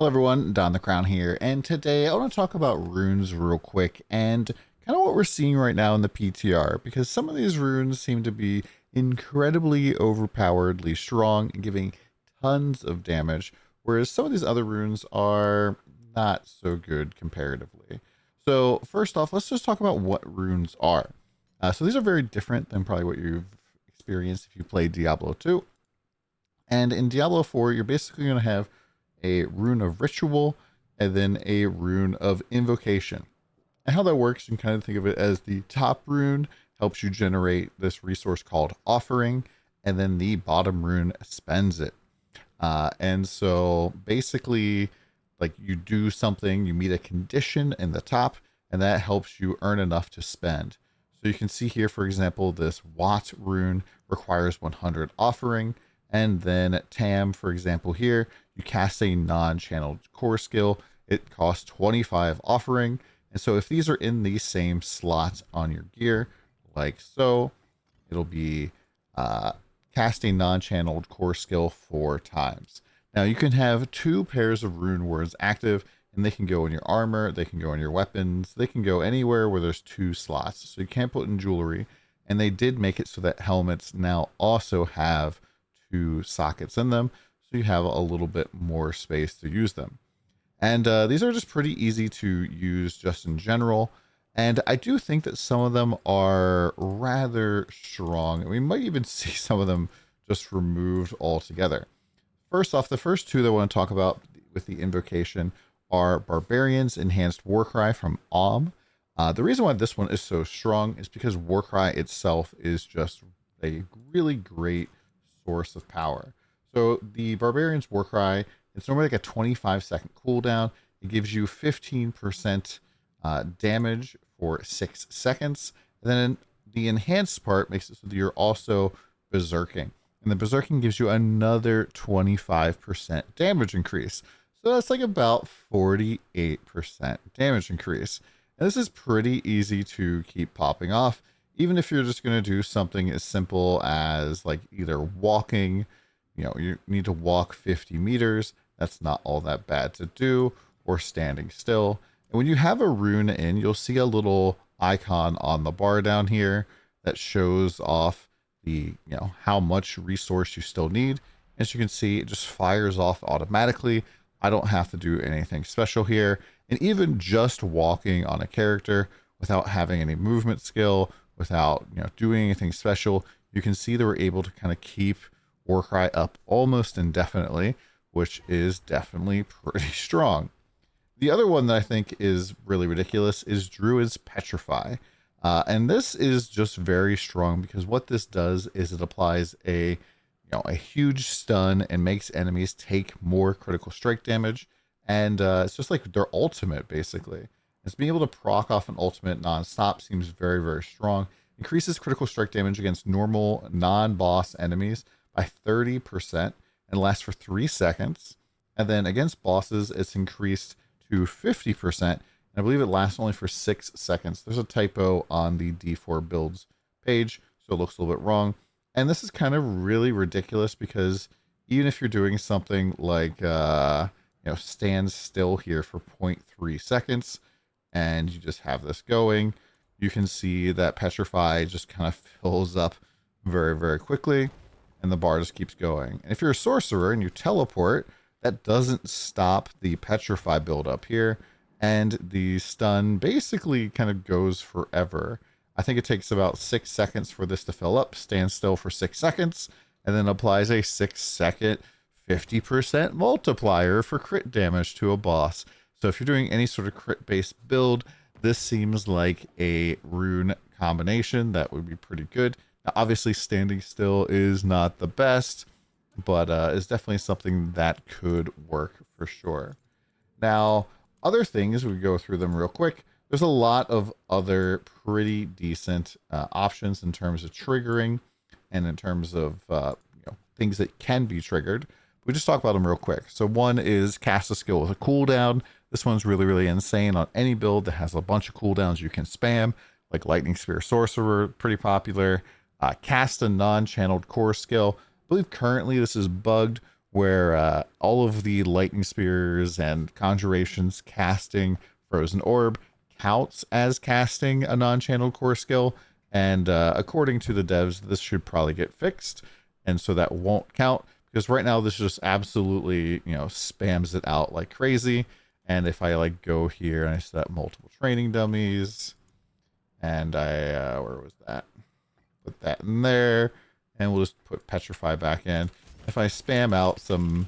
Hello everyone, DonTheCrown here, and today I want to talk about runes real quick and kind of what we're seeing right now in the PTR, because some of these runes seem to be incredibly overpoweredly strong and giving tons of damage, whereas some of these other runes are not so good comparatively. So first off, let's just talk about what runes are. So these are very different than probably what you've experienced if you played Diablo 2. And in Diablo 4, you're basically going to have a rune of ritual, and then a rune of invocation. And how that works, you can kind of think of it as the top rune helps you generate this resource called offering, and then the bottom rune spends it. And so basically, like you do something, you meet a condition in the top, and that helps you earn enough to spend. So you can see here, for example, this Watt rune requires 100 offering. And then Tam, for example, here, you cast a non-channeled core skill. It costs 25 offering. And so if these are in the same slots on your gear, like so, it'll be cast a non-channeled core skill 4 times. Now you can have 2 pairs of rune words active, and they can go in your armor, they can go in your weapons, they can go anywhere where there's 2 slots. So you can't put in jewelry. And they did make it so that helmets now also have 2 sockets in them, so you have a little bit more space to use them. And these are just pretty easy to use just in general. And I do think that some of them are rather strong. We might even see some of them just removed altogether. First off, the first 2 that I want to talk about with the invocation are Barbarian's Enhanced Warcry from The reason why this one is so strong is because Warcry itself is just a really great source of power. So the Barbarian's Warcry, it's normally like a 25-second cooldown. It gives you 15% damage for 6 seconds. And then the enhanced part makes it so that you're also berserking. And the berserking gives you another 25% damage increase. So that's like about 48% damage increase. And this is pretty easy to keep popping off, even if you're just going to do something as simple as like either walking, you need to walk 50 meters. That's not all that bad to do, or standing still. And when you have a rune in, you'll see a little icon on the bar down here that shows off the, how much resource you still need. As you can see, it just fires off automatically. I don't have to do anything special here. And even just walking on a character without having any movement skill, without doing anything special, you can see that we're able to kind of keep Warcry up almost indefinitely, which is definitely pretty strong. The other one that I think is really ridiculous is Druid's Petrify. And this is just very strong because what this does is it applies a huge stun and makes enemies take more critical strike damage. And it's just like their ultimate, basically. It's being able to proc off an ultimate non-stop seems very, very strong. Increases critical strike damage against normal non-boss enemies by 30% and lasts for 3 seconds. And then against bosses, it's increased to 50%. And I believe it lasts only for 6 seconds. There's a typo on the D4 builds page, so it looks a little bit wrong. And this is kind of really ridiculous because even if you're doing something like, stand still here for 0.3 seconds, and you just have this going, you can see that Petrify just kind of fills up very, very quickly, and the bar just keeps going. And if you're a sorcerer and you teleport, that doesn't stop the Petrify build up here, and the stun basically kind of goes forever. I think it takes about 6 seconds for this to fill up, stand still for 6 seconds, and then applies a 6-second 50% multiplier for crit damage to a boss. So if you're doing any sort of crit-based build, this seems like a rune combination that would be pretty good. Now, obviously, standing still is not the best, but is definitely something that could work for sure. Now, other things, we go through them real quick. There's a lot of other pretty decent options in terms of triggering and in terms of things that can be triggered. We just talk about them real quick. So one is cast a skill with a cooldown. This one's really, really insane on any build that has a bunch of cooldowns you can spam, like Lightning Spear Sorcerer, pretty popular. Cast a non-channeled core skill. I believe currently this is bugged, where all of the lightning spears and conjurations casting Frozen Orb counts as casting a non-channeled core skill. And according to the devs, this should probably get fixed. And so that won't count, because right now this just absolutely, spams it out like crazy. And if I like go here and I set multiple training dummies, and I, where was that? Put that in there, and we'll just put Petrify back in. If I spam out some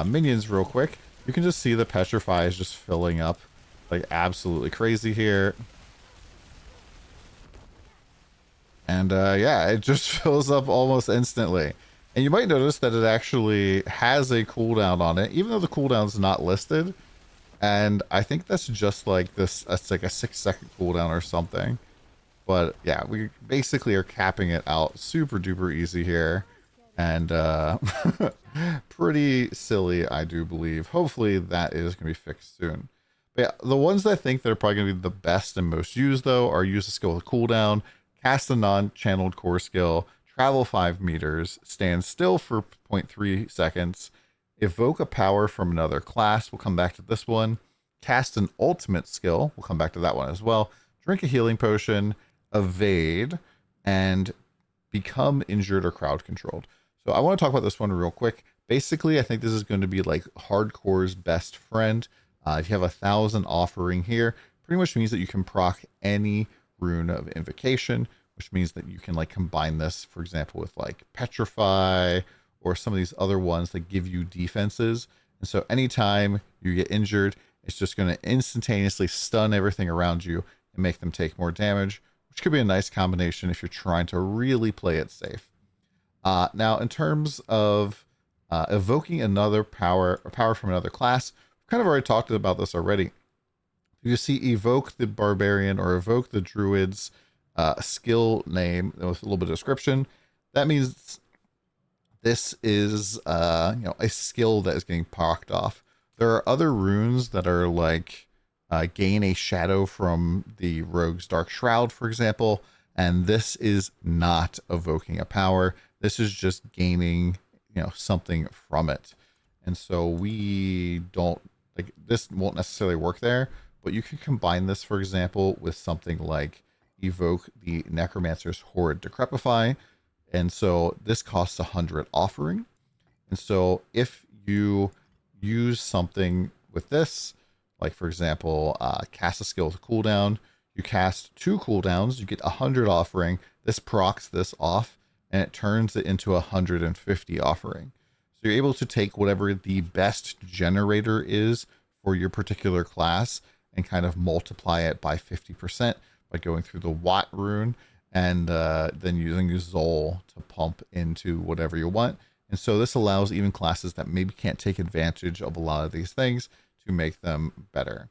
minions real quick, you can just see the Petrify is just filling up like absolutely crazy here. And yeah, it just fills up almost instantly. And you might notice that it actually has a cooldown on it, even though the cooldown's not listed. And I think that's just like this, it's like a 6-second cooldown or something. But yeah, we basically are capping it out super duper easy here. And pretty silly, I do believe. Hopefully that is going to be fixed soon. But yeah, the ones that I think that are probably going to be the best and most used, though, are use a skill with cooldown, cast a non-channeled core skill, travel 5 meters, stand still for 0.3 seconds, evoke a power from another class. We'll come back to this one. Cast an ultimate skill. We'll come back to that one as well. Drink a healing potion, evade, and become injured or crowd controlled. So I want to talk about this one real quick. Basically, I think this is going to be like hardcore's best friend. If you have 1,000 offering here, pretty much means that you can proc any rune of invocation, which means that you can like combine this, for example, with like Petrify or some of these other ones that give you defenses. And so anytime you get injured, it's just going to instantaneously stun everything around you and make them take more damage, which could be a nice combination if you're trying to really play it safe. Now, in terms of evoking another power, or power from another class, we've kind of already talked about this already. You see evoke the barbarian or evoke the druid's skill name with a little bit of description. That means this is a skill that is getting pocked off. There are other runes that are like gain a shadow from the rogue's dark shroud, for example, and this is not evoking a power. This is just gaining something from it. And so we don't like this won't necessarily work there, but you can combine this, for example, with something like evoke the necromancer's horrid decrepify. And so this costs 100 offering. And so if you use something with this, like for example, cast a skill with a cooldown, you cast 2 cooldowns, you get 100 offering. This procs this off and it turns it into 150 offering. So you're able to take whatever the best generator is for your particular class and kind of multiply it by 50% by going through the Watt rune and then using Zol to pump into whatever you want. And so this allows even classes that maybe can't take advantage of a lot of these things to make them better.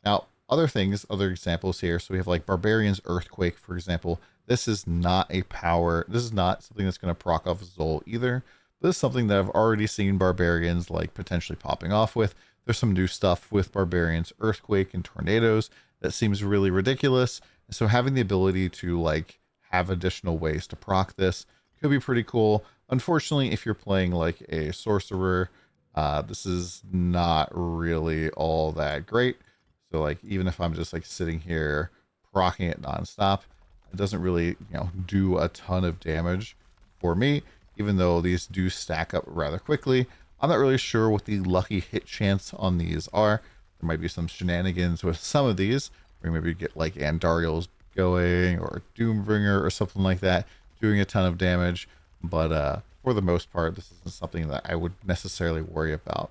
Now, other things, other examples here. So we have like Barbarian's Earthquake, for example. This is not a power. This is not something that's going to proc off Zol either. But this is something that I've already seen Barbarians like potentially popping off with. There's some new stuff with Barbarian's Earthquake and Tornadoes that seems really ridiculous. And so having the ability to like have additional ways to proc this could be pretty cool. Unfortunately, if you're playing like a Sorcerer, this is not really all that great. So like even if I'm just like sitting here proccing it nonstop, it doesn't really do a ton of damage for me, even though these do stack up rather quickly. I'm not really sure what the lucky hit chance on these are. There might be some shenanigans with some of these, where maybe get like Andariel's going or Doombringer or something like that, doing a ton of damage. But for the most part, this isn't something that I would necessarily worry about.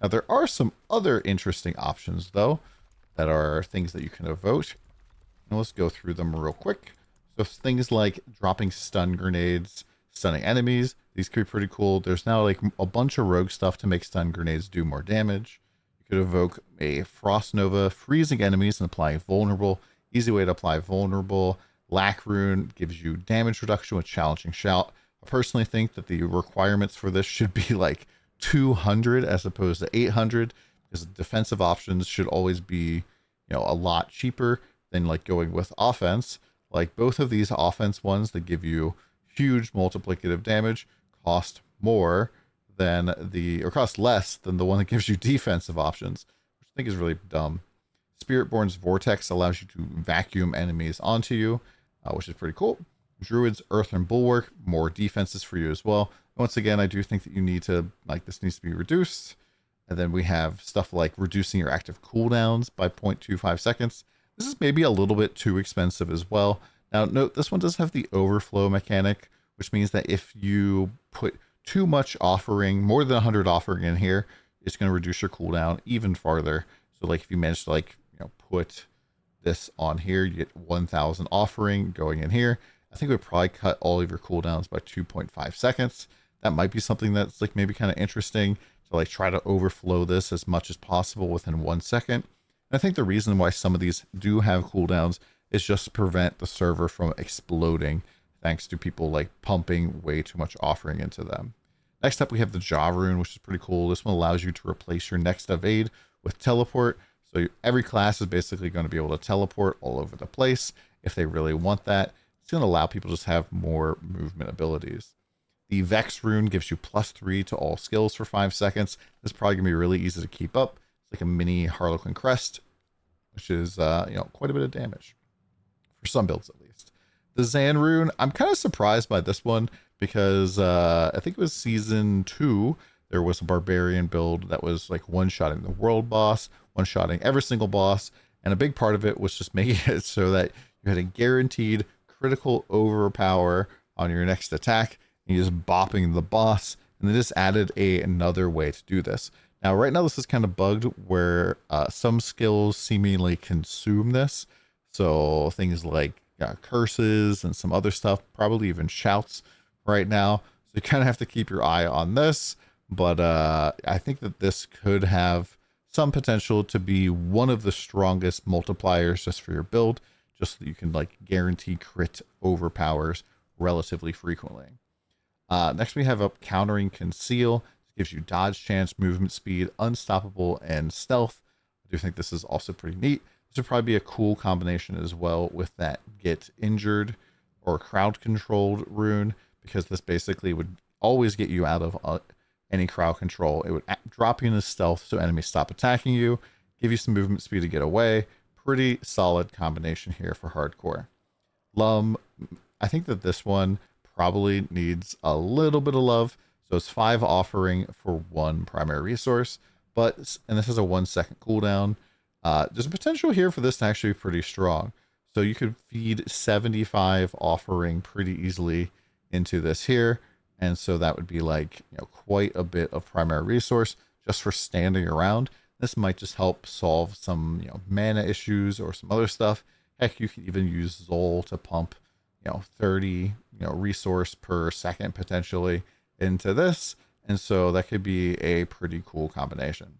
Now, there are some other interesting options, though, that are things that you can evoke. And let's go through them real quick. So things like dropping stun grenades, stunning enemies. These could be pretty cool. There's now like a bunch of rogue stuff to make stun grenades do more damage. You could evoke a Frost Nova, freezing enemies and apply vulnerable. Easy way to apply vulnerable. Lack Rune gives you damage reduction with Challenging Shout. I personally think that the requirements for this should be like 200 as opposed to 800, because defensive options should always be, a lot cheaper than like going with offense. Like both of these offense ones that give you huge multiplicative damage cost more or costs less than the one that gives you defensive options, which I think is really dumb. Spiritborn's Vortex allows you to vacuum enemies onto you, which is pretty cool. Druid's Earthen Bulwark, more defenses for you as well. Once again, I do think that you need to, like, this needs to be reduced. And then we have stuff like reducing your active cooldowns by 0.25 seconds. This is maybe a little bit too expensive as well. Now, note, this one does have the overflow mechanic, which means that if you put too much offering, more than 100 offering in here, it's going to reduce your cooldown even farther. So, like, if you manage to, like, put this on here, you get 1,000 offering going in here. I think it would probably cut all of your cooldowns by 2.5 seconds. That might be something that's, like, maybe kind of interesting to, like, try to overflow this as much as possible within 1 second. And I think the reason why some of these do have cooldowns is just to prevent the server from exploding, thanks to people, like, pumping way too much offering into them. Next up, we have the Jaw Rune, which is pretty cool. This one allows you to replace your next evade with teleport. So every class is basically going to be able to teleport all over the place if they really want that. It's going to allow people to just have more movement abilities. The Vex Rune gives you +3 to all skills for 5 seconds. This is probably going to be really easy to keep up. It's like a mini Harlequin Crest, which is quite a bit of damage. For some builds, at least. The Zan Rune, I'm kind of surprised by this one because I think it was Season 2. There was a Barbarian build that was like one-shotting the world boss, one-shotting every single boss, and a big part of it was just making it so that you had a guaranteed critical overpower on your next attack, and you're just bopping the boss, and they just added another way to do this. Now, right now, this is kind of bugged where some skills seemingly consume this. So things like curses and some other stuff, probably even shouts right now. So you kind of have to keep your eye on this. But I think that this could have some potential to be one of the strongest multipliers just for your build, just so that you can, like, guarantee crit overpowers relatively frequently. Next, we have up Countering Conceal. It gives you dodge chance, movement speed, unstoppable, and stealth. I do think this is also pretty neat. This would probably be a cool combination as well with that Get Injured or Crowd Controlled rune, because this basically would always get you out of any crowd control. It would drop you into stealth so enemies stop attacking you, give you some movement speed to get away. Pretty solid combination here for hardcore. Lum, I think that this one probably needs a little bit of love. So it's 5 offering for 1 primary resource, and this has a 1 second cooldown. There's a potential here for this to actually be pretty strong. So you could feed 75 offering pretty easily into this here. And so that would be like, quite a bit of primary resource just for standing around. This might just help solve some, mana issues or some other stuff. Heck, you could even use Zol to pump, 30, resource per second potentially into this. And so that could be a pretty cool combination.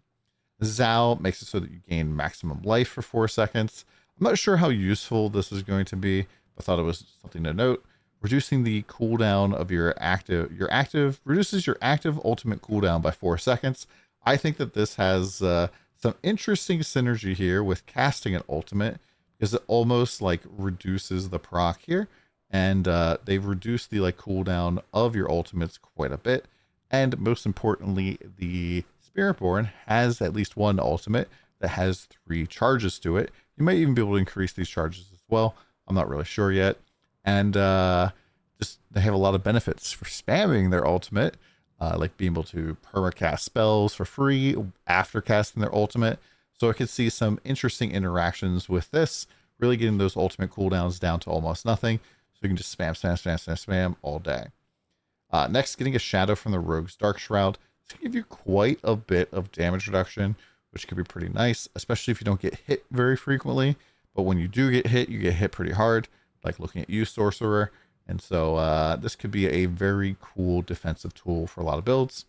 Zao makes it so that you gain maximum life for 4 seconds. I'm not sure how useful this is going to be, but I thought it was something to note. Reducing the cooldown of reduces your active ultimate cooldown by 4 seconds. I think that this has some interesting synergy here with casting an ultimate, because it almost like reduces the proc here, and they've reduced the cooldown of your ultimates quite a bit. And most importantly, the Spiritborn has at least 1 ultimate that has 3 charges to it. You might even be able to increase these charges as well. I'm not really sure yet. And just they have a lot of benefits for spamming their ultimate, like being able to permacast spells for free after casting their ultimate. So I could see some interesting interactions with this, really getting those ultimate cooldowns down to almost nothing. So you can just spam all day. Next, getting a shadow from the Rogue's Dark Shroud. It's going to give you quite a bit of damage reduction, which could be pretty nice, especially if you don't get hit very frequently. But when you do get hit, you get hit pretty hard, like looking at you, Sorcerer. And so this could be a very cool defensive tool for a lot of builds.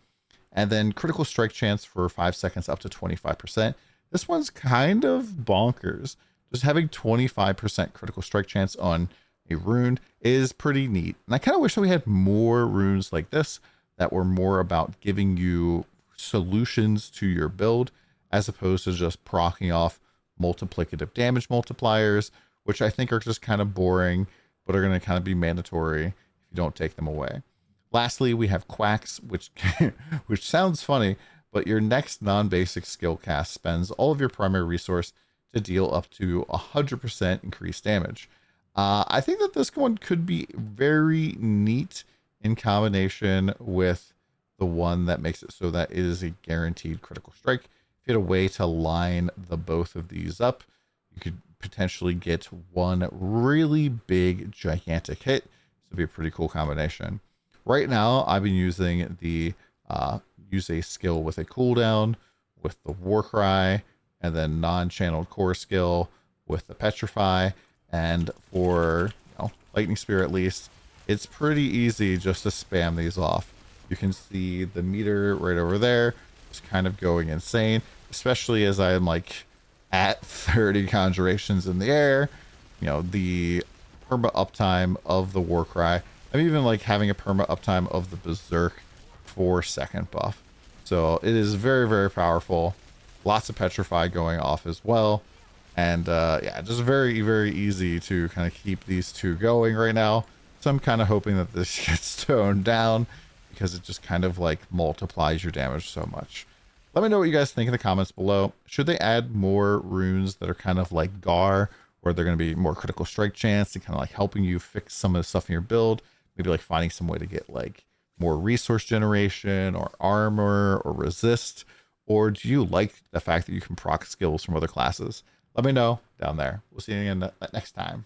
And then critical strike chance for 5 seconds up to 25%. This one's kind of bonkers. Just having 25% critical strike chance on a rune is pretty neat. And I kind of wish that we had more runes like this that were more about giving you solutions to your build, as opposed to just proccing off multiplicative damage multipliers, which I think are just kind of boring, but are going to kind of be mandatory if you don't take them away. Lastly, we have Quacks, which which sounds funny, but your next non-basic skill cast spends all of your primary resource to deal up to 100% increased damage. I think that this one could be very neat in combination with the one that makes it so that it is a guaranteed critical strike. If you had a way to line the both of these up, you could potentially get one really big, gigantic hit. This would be a pretty cool combination. Right now, I've been using the use a skill with a cooldown with the Warcry, and then non-channeled core skill with the Petrify. And for Lightning Spear at least, it's pretty easy just to spam these off. You can see the meter right over there is kind of going insane, especially as I am like at 30 conjurations in the air. The perma uptime of the Warcry. I'm even like having a perma uptime of the Berserk 4-second buff. So it is very, very powerful. Lots of Petrify going off as well. And yeah, just very, very easy to kind of keep these two going right now. So I'm kind of hoping that this gets toned down because it just kind of like multiplies your damage so much. Let me know what you guys think in the comments below. Should they add more runes that are kind of like Gar, or they're going to be more critical strike chance and kind of like helping you fix some of the stuff in your build? Maybe like finding some way to get like more resource generation or armor or resist? Or do you like the fact that you can proc skills from other classes? Let me know down there. We'll see you again next time.